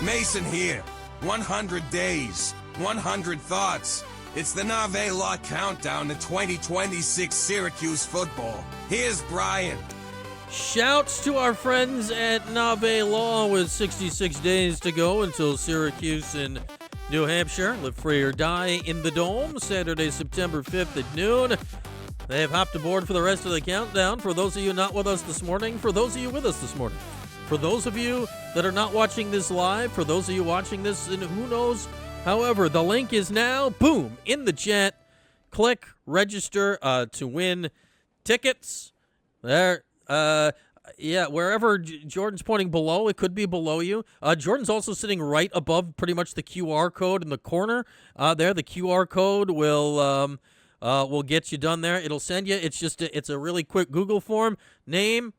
Mason here. 100 days, 100 thoughts. It's the Nave Law countdown to 2026 Syracuse football. Here's Brian. Shouts to our friends at Nave Law with 66 days to go until Syracuse in New Hampshire. Live free or die in the Dome, Saturday, September 5th at noon. They have hopped aboard for the rest of the countdown. For those of you not with us this morning, for those of you with us this morning, for those of you that are not watching this live, for those of you watching this and who knows, however, the link is now, boom, in the chat. Click, register to win tickets. There, wherever Jordan's pointing below, it could be below you. Jordan's also sitting right above pretty much the QR code in the corner. There, the QR code will get you done there. It'll send you. It's a really quick Google form. Name,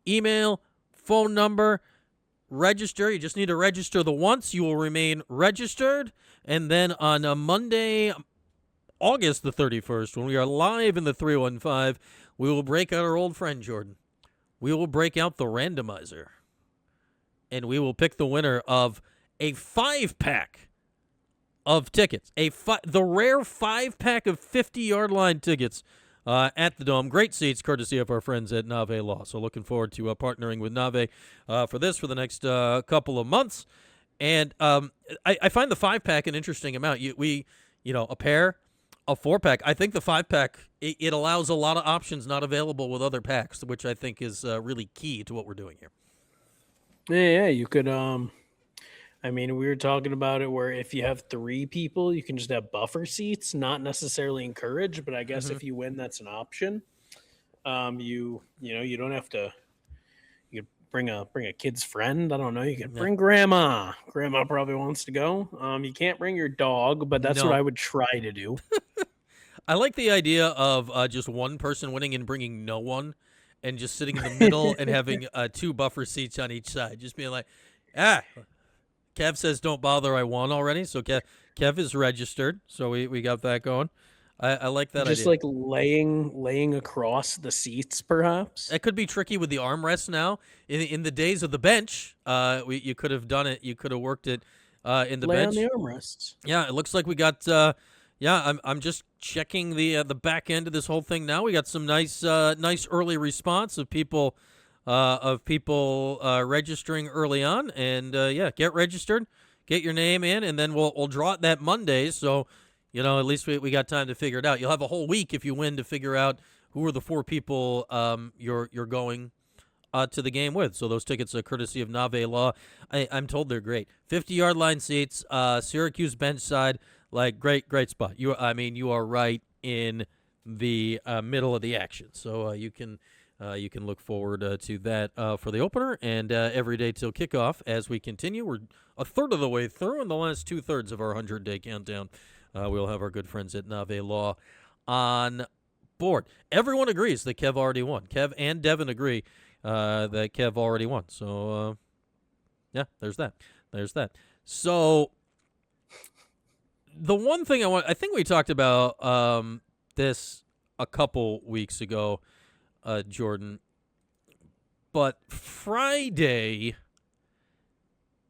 email, phone number, register. You just need to register the once. You will remain registered. And then on a Monday, August the 31st, when we are live in the 315, we will break out our old friend, Jordan. We will break out the randomizer. And we will pick the winner of a 5-pack of tickets. The rare 5-pack of 50-yard line tickets at the Dome. Great seats, courtesy of our friends at Nave Law. So looking forward to partnering with Nave for the next couple of months. And I find the 5-pack an interesting amount. A pair, a 4-pack. I think the 5-pack, it allows a lot of options not available with other packs, which I think is really key to what we're doing here. Yeah, you could. We were talking about it where if you have 3 people, you can just have buffer seats, not necessarily encouraged, but I guess if you win, that's an option. You don't have to. You could bring a kid's friend. I don't know. You can bring grandma. Grandma probably wants to go. You can't bring your dog, but that's what I would try to do. I like the idea of just one person winning and bringing no one, and just sitting in the middle and having 2 buffer seats on each side. Just being like, Kev says don't bother, I won already. So Kev is registered, so we got that going. I like that idea. Just like laying across the seats, perhaps. It could be tricky with the armrests now. In the days of the bench, you could have done it. You could have worked it in the bench. Lay on the armrests. Yeah, it looks like we got. I'm just checking the back end of this whole thing now. We got some nice early response of people. Registering early on, and get registered, get your name in, and then we'll draw it that Monday. So, at least we got time to figure it out. You'll have a whole week if you win to figure out who are the 4 people you're going to the game with. So those tickets are courtesy of Nave Law. I'm told they're great. 50-yard line seats, Syracuse bench side, like great spot. You are right in the middle of the action, so you can look forward to that for the opener and every day till kickoff as we continue. We're a third of the way through, and the last 2/3 of our 100-day countdown. We'll have our good friends at Nave Law on board. Everyone agrees that Kev already won. Kev and Devin agree that Kev already won. So, there's that. So, the one thing I think we talked about this a couple weeks ago, Jordan, but Friday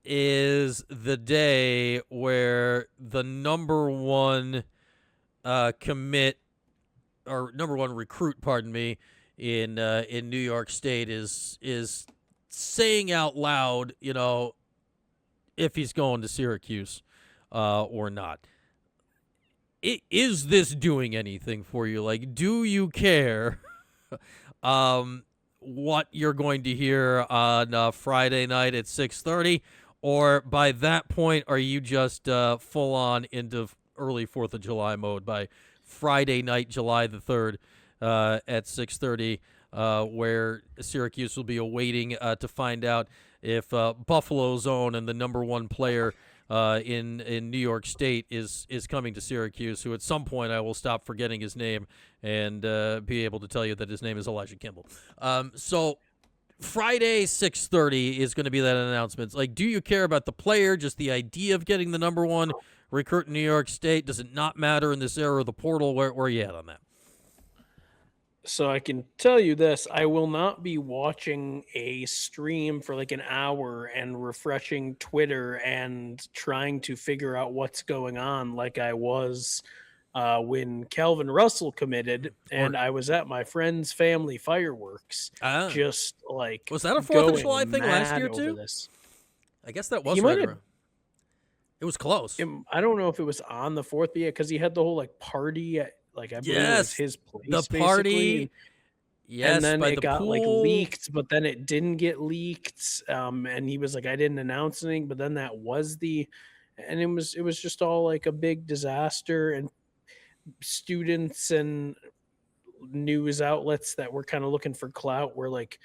is the day where the number one commit or number one recruit, in New York State is saying out loud, if he's going to Syracuse or not. Is this doing anything for you? Like, do you care? What you're going to hear on Friday night at 6:30, or by that point, are you just full on into early 4th of July mode by Friday night, July the 3rd at 6:30, where Syracuse will be awaiting to find out if Buffalo's own and the number one player in New York State is coming to Syracuse, who at some point I will stop forgetting his name and be able to tell you that his name is Elijah Kimball. So Friday, 6:30 is going to be that announcement. Like, do you care about the player, just the idea of getting the number one recruit in New York State? Does it not matter in this era of the portal? Where are you at on that? So I can tell you this, I will not be watching a stream for like an hour and refreshing Twitter and trying to figure out what's going on like I was when Calvin Russell committed Or and I was at my friend's family fireworks, ah, just like was that a 4th of July going thing last mad year over too? this. I guess that He was might right have around. It was close. I don't know if it was on the 4th, but yeah, because he had the whole like party at like I believe it was Yes, his the place party. basically. And Yes, then by it the got like pool. leaked, but then it didn't get leaked. And he was like, I didn't announce anything, but then that was and it was just all like a big disaster. And students and news outlets that were kind of looking for clout were like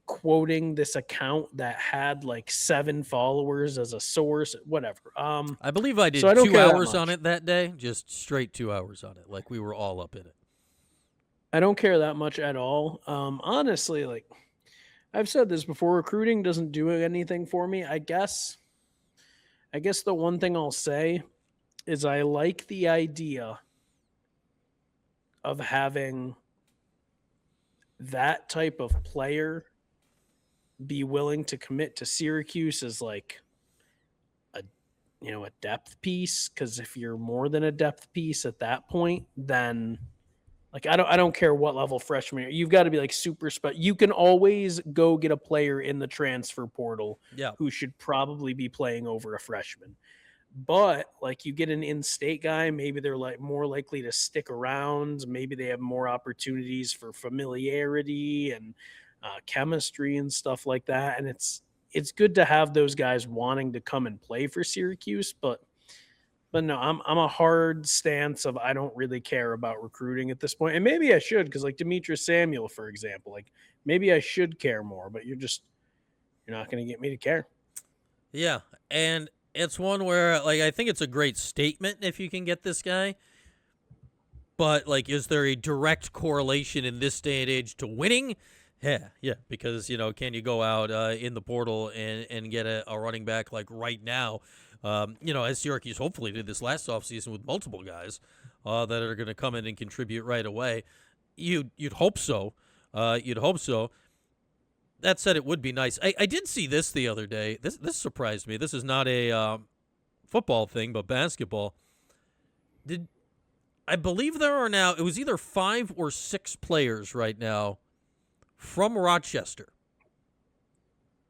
quoting this account that had like 7 followers as a source, whatever. I believe I So did I don't two care that hours on much. it that day, just straight 2 hours on it, like we were all up in it. I don't care that much at all. Honestly, like I've said this before, recruiting doesn't do anything for me. I guess the one thing I'll say is I like the idea of having that type of player be willing to commit to Syracuse as like a a depth piece, because if you're more than a depth piece at that point, then like I don't care what level freshman you've got to be like super special. You can always go get a player in the transfer portal Yeah. who should probably be playing over a freshman. But like you get an in-state guy, maybe they're like more likely to stick around. Maybe they have more opportunities for familiarity and chemistry and stuff like that. And it's good to have those guys wanting to come and play for Syracuse. But no, I'm a hard stance of I don't really care about recruiting at this point. And maybe I should, because like Demetrius Samuel, for example, like maybe I should care more. But you're not going to get me to care. Yeah, and it's one where like I think it's a great statement if you can get this guy. But like, is there a direct correlation in this day and age to winning? Yeah, because can you go out in the portal and get a running back like right now? As Syracuse hopefully did this last offseason with multiple guys that are going to come in and contribute right away. You'd hope so. You'd hope so. That said, it would be nice. I did see this the other day. This surprised me. This is not a football thing, but basketball. I believe there are now, it was either 5 or 6 players right now from Rochester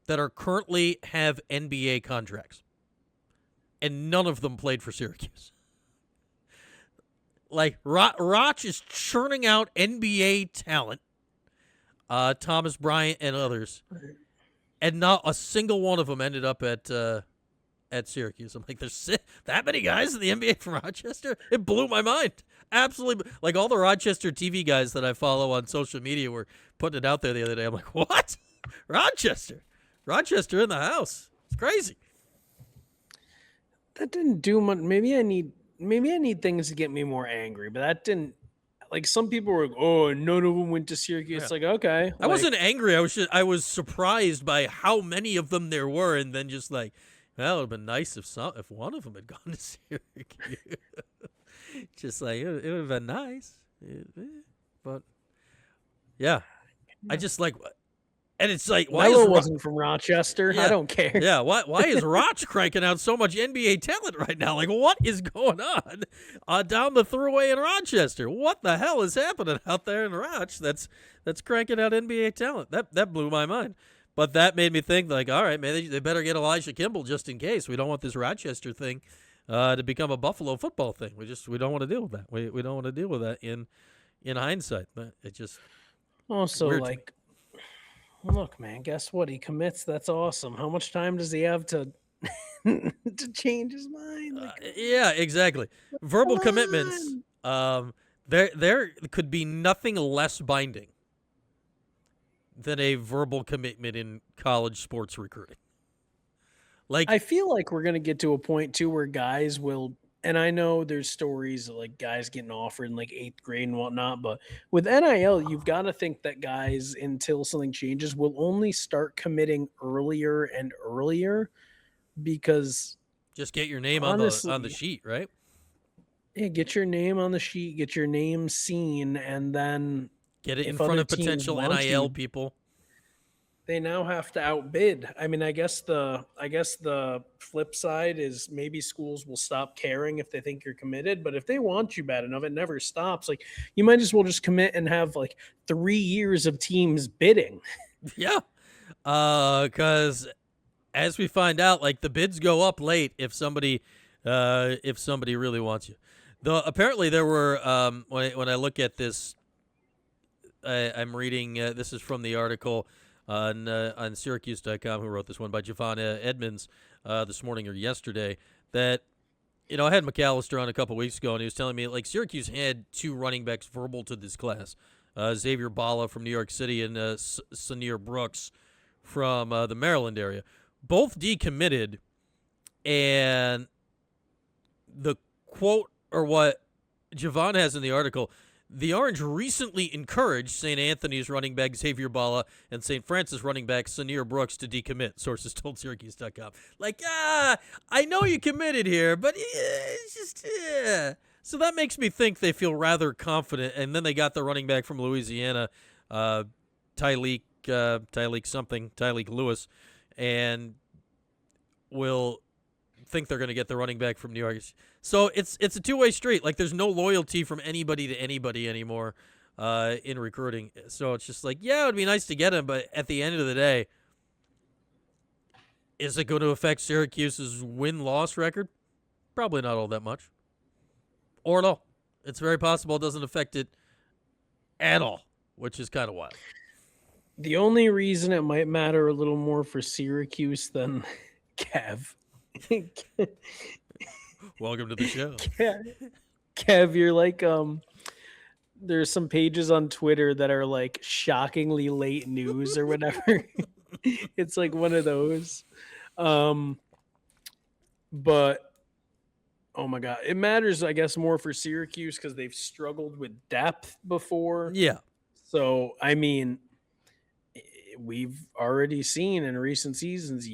that are currently have NBA contracts. And none of them played for Syracuse. Like, Roch is churning out NBA talent. Thomas Bryant and others. And not a single one of them ended up at Syracuse. I'm like, there's that many guys in the NBA from Rochester? It blew my mind. Absolutely. Like, all the Rochester TV guys that I follow on social media were putting it out there the other day. I'm like, what? Rochester in the house. It's crazy. That didn't do much. Maybe I need things to get me more angry, but that didn't. Like some people were, oh, none of them went to Syracuse. Yeah. It's like, okay, I wasn't angry. I was surprised by how many of them there were, and then just like, well, it would have been nice if one of them had gone to Syracuse. Just like it would have been nice, but yeah, I just like, and it's like, why Melo wasn't from Rochester. Yeah. I don't care. Yeah, why is Roch cranking out so much NBA talent right now? Like, what is going on down the thruway in Rochester? What the hell is happening out there in Roch that's cranking out NBA talent? That blew my mind. But that made me think, like, all right, man, they better get Elijah Kimball just in case. We don't want this Rochester thing to become a Buffalo football thing. We don't want to deal with that. We don't want to deal with that in hindsight. But it just Also, weird like, look, man, guess what? He commits. That's awesome. How much time does he have to to change his mind? Like, yeah, exactly. Verbal come commitments. There could be nothing less binding than a verbal commitment in college sports recruiting. Like, I feel like we're gonna get to a point too where guys will, and I know there's stories of like guys getting offered in like 8th grade and whatnot, but with NIL, you've got to think that guys, until something changes, will only start committing earlier and earlier because just get your name honestly, on the sheet, right? yeah, get your name on the sheet, get your name seen, and then Get it in if front other of teams potential want NIL you, people. they now have to outbid. I mean, I guess the flip side is maybe schools will stop caring if they think you're committed, but if they want you bad enough, it never stops. Like you might as well just commit and have like 3 years of teams bidding. Yeah. Because as we find out, like the bids go up late if somebody really wants you. Though apparently there were when I look at this, I'm reading. This is from the article on Syracuse.com, who wrote this one by Giovanna Edmonds this morning or yesterday. That I had McAllister on a couple weeks ago, and he was telling me like Syracuse had 2 running backs verbal to this class, Xavier Balla from New York City and Sanir Brooks from the Maryland area, both decommitted, and the quote or what Javon has in the article, the Orange recently encouraged St. Anthony's running back Xavier Balla and St. Francis running back Sanir Brooks to decommit, sources told Syracuse.com. Like, I know you committed here, but it's just, So that makes me think they feel rather confident, and then they got the running back from Louisiana, Tyleek Lewis, and will think they're going to get the running back from New York. So it's a two-way street. Like there's no loyalty from anybody to anybody anymore in recruiting. So it's just like, yeah, it would be nice to get him, but at the end of the day, is it going to affect Syracuse's win-loss record? Probably not all that much. Or at all. It's very possible it doesn't affect it at all, which is kind of wild. The only reason it might matter a little more for Syracuse than Kev. Welcome to the show. Kev, you're like there's some pages on Twitter that are like shockingly late news or whatever. It's like one of those. But oh my god, it matters I guess more for Syracuse because they've struggled with depth before. Yeah. So I mean, we've already seen in recent seasons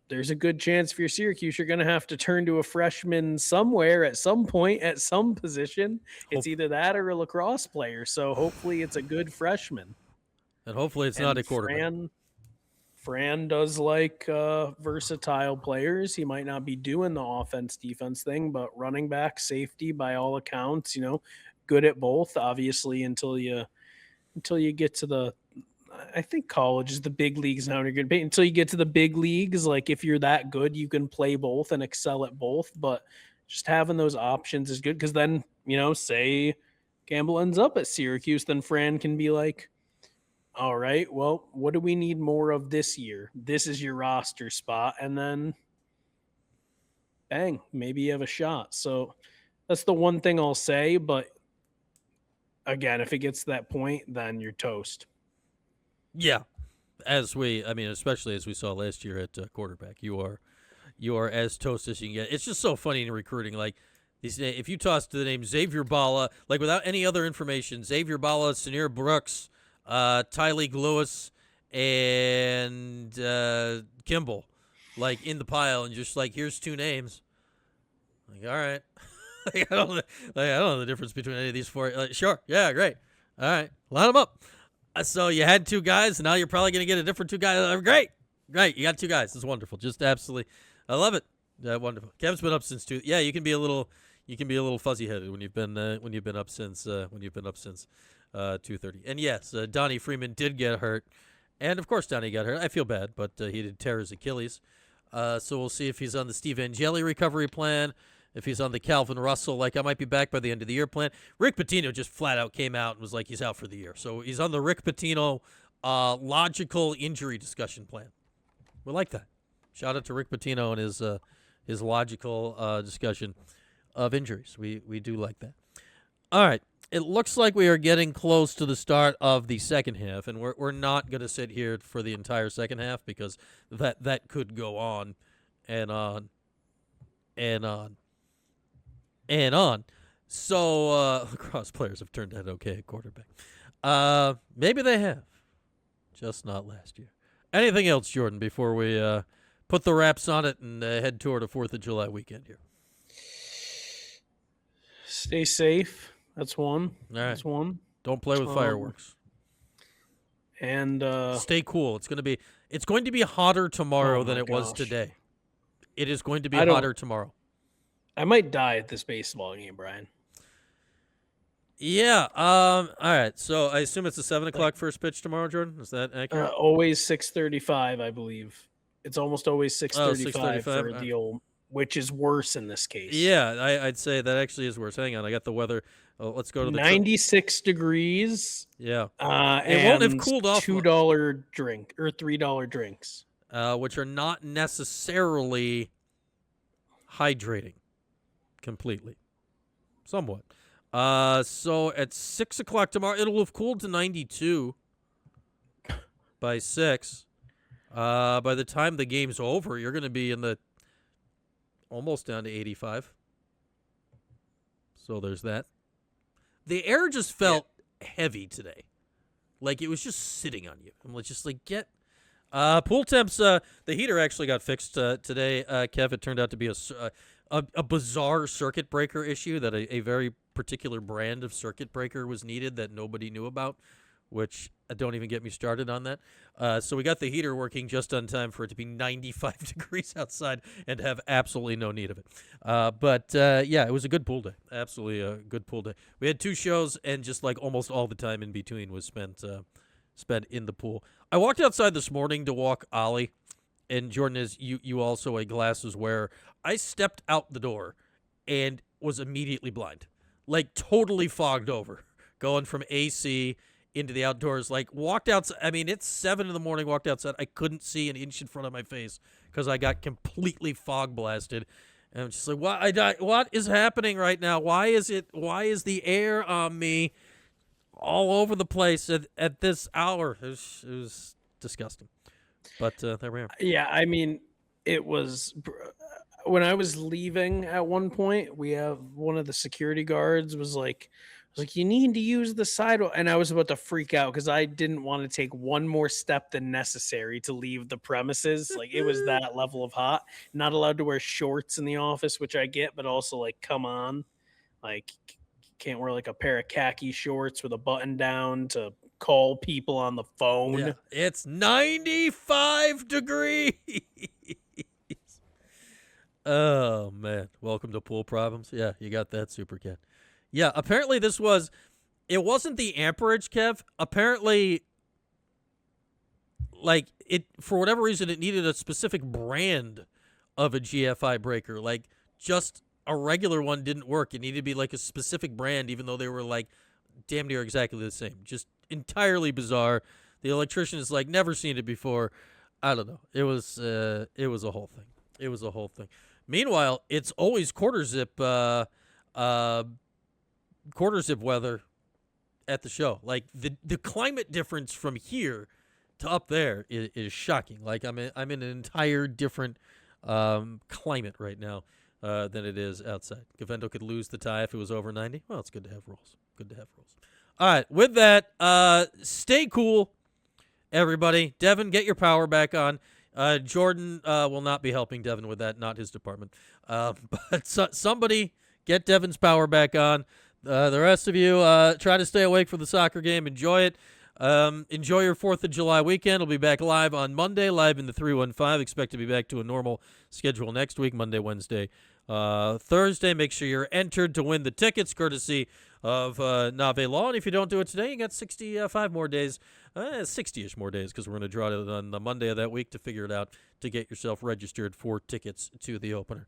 there's a good chance for your Syracuse you're going to have to turn to a freshman somewhere at some point at some position. It's either that or a lacrosse player. So hopefully it's a good freshman. And hopefully it's not a quarterback. Fran does like versatile players. He might not be doing the offense-defense thing, but running back, safety, by all accounts, good at both, obviously, until you get to the – I think college is the big leagues now. And you're good until you get to the big leagues. Like if you're that good, you can play both and excel at both. But just having those options is good because then, say Campbell ends up at Syracuse, then Fran can be like, all right, well, what do we need more of this year? This is your roster spot. And then bang, maybe you have a shot. So that's the one thing I'll say. But again, if it gets to that point, then you're toast. Yeah, especially as we saw last year at quarterback, you are as toast as you can get. It's just so funny in recruiting. Like if you toss to the name Xavier Balla, like without any other information, Xavier Balla, Sanir Brooks, Tyleek Lewis, and Kimball, like in the pile, and just like here's 2 names. Like all right, I don't know the difference between any of these 4. Like, sure, yeah, great, all right, line them up. So you had 2 guys, and now you're probably going to get a different 2 guys. Great. You got 2 guys. It's wonderful. Just absolutely, I love it. Wonderful. Kev's been up since 2. Yeah, you can be a little fuzzy headed when you've been up since 2:30. And yes, Donnie Freeman did get hurt, and of course Donnie got hurt. I feel bad, but he did tear his Achilles. So we'll see if he's on the Steve Angeli recovery plan. If he's on the Calvin Russell, like I might be back by the end of the year plan. Rick Pitino just flat out came out and was like he's out for the year. So he's on the Rick Pitino logical injury discussion plan. We like that. Shout out to Rick Pitino and his logical discussion of injuries. We do like that. All right. It looks like we are getting close to the start of the second half, and we're not going to sit here for the entire second half because that could go on and on and on. And on. So lacrosse players have turned out okay at quarterback. Maybe they have. Just not last year. Anything else, Jordan, before we put the wraps on it and head toward a 4th of July weekend here? Stay safe. That's one. All right. That's one. Don't play with fireworks. And Stay cool. It's going to be hotter tomorrow than it was gosh. today. It is going to be I don't- hotter tomorrow. I might die at this baseball game, Brian. Yeah. All right. So I assume it's a 7 o'clock first pitch tomorrow, Jordan. Is that accurate? Always 6:35, I believe. It's almost always 6:35 for 6:35? the old, which is worse in this case. Yeah, I'd say that actually is worse. Hang on, I got the weather. Oh, let's go to the 96 degrees. Yeah, It won't have cooled off. $2 drink or $3 drinks, which are not necessarily hydrating completely, somewhat. So at 6 o'clock tomorrow, it'll have cooled to 92 by 6. By the time the game's over, you're going to be in the almost down to 85. So there's that. The air just felt heavy today. Like it was just sitting on you. I'm just like, get... pool temps, the heater actually got fixed today, Kev. It turned out to be a bizarre circuit breaker issue that a very particular brand of circuit breaker was needed that nobody knew about, which don't even get me started on that. So we got the heater working just on time for it to be 95 degrees outside and have absolutely no need of it. But it was a good pool day. Absolutely a good pool day. We had 2 shows, and just like almost all the time in between was spent in the pool. I walked outside this morning to walk Ollie, and Jordan, is you also a glasses wearer. I stepped out the door and was immediately blind, like totally fogged over, going from AC into the outdoors. Like walked outside. I mean, it's 7 a.m. Walked outside. I couldn't see an inch in front of my face because I got completely fog blasted. And I'm just like, what is happening right now? Why is the air on me all over the place at this hour? It was disgusting. But there we are. Yeah, I mean, it was when I was leaving at one point. We have one of the security guards was like, you need to use the sidewalk, and I was about to freak out because I didn't want to take one more step than necessary to leave the premises. Like it was that level of hot. Not allowed to wear shorts in the office, which I get, but also like, come on, like can't wear like a pair of khaki shorts with a button down to call people on the phone. Yeah, it's 95 degrees. Oh, man. Welcome to pool problems. Yeah, you got that, Super Cat. Yeah, apparently it wasn't the amperage, Kev. Apparently, like, for whatever reason, it needed a specific brand of a GFI breaker. Like, just a regular one didn't work. It needed to be, like, a specific brand, even though they were, like, damn near exactly the same. Just entirely bizarre. The electrician is like, never seen it before. I don't know. It was a whole thing. It was a whole thing. Meanwhile, it's always quarter zip weather at the show. Like the climate difference from here to up there is shocking. Like I'm in an entire different climate right now than it is outside. Gavendo could lose the tie if it was over 90. Well, it's good to have rules. Good to have rules. All right, with that, stay cool, everybody. Devin, get your power back on. Jordan will not be helping Devin with that, not his department. But somebody get Devin's power back on. The rest of you, try to stay awake for the soccer game. Enjoy it. Enjoy your 4th of July weekend. We'll be back live on Monday, live in the 315. Expect to be back to a normal schedule next week, Monday, Wednesday, Thursday. Make sure you're entered to win the tickets, courtesy of Nave Law. And if you don't do it today, you got 65 more days, 60-ish more days, because we're going to draw it on the Monday of that week to figure it out to get yourself registered for tickets to the opener.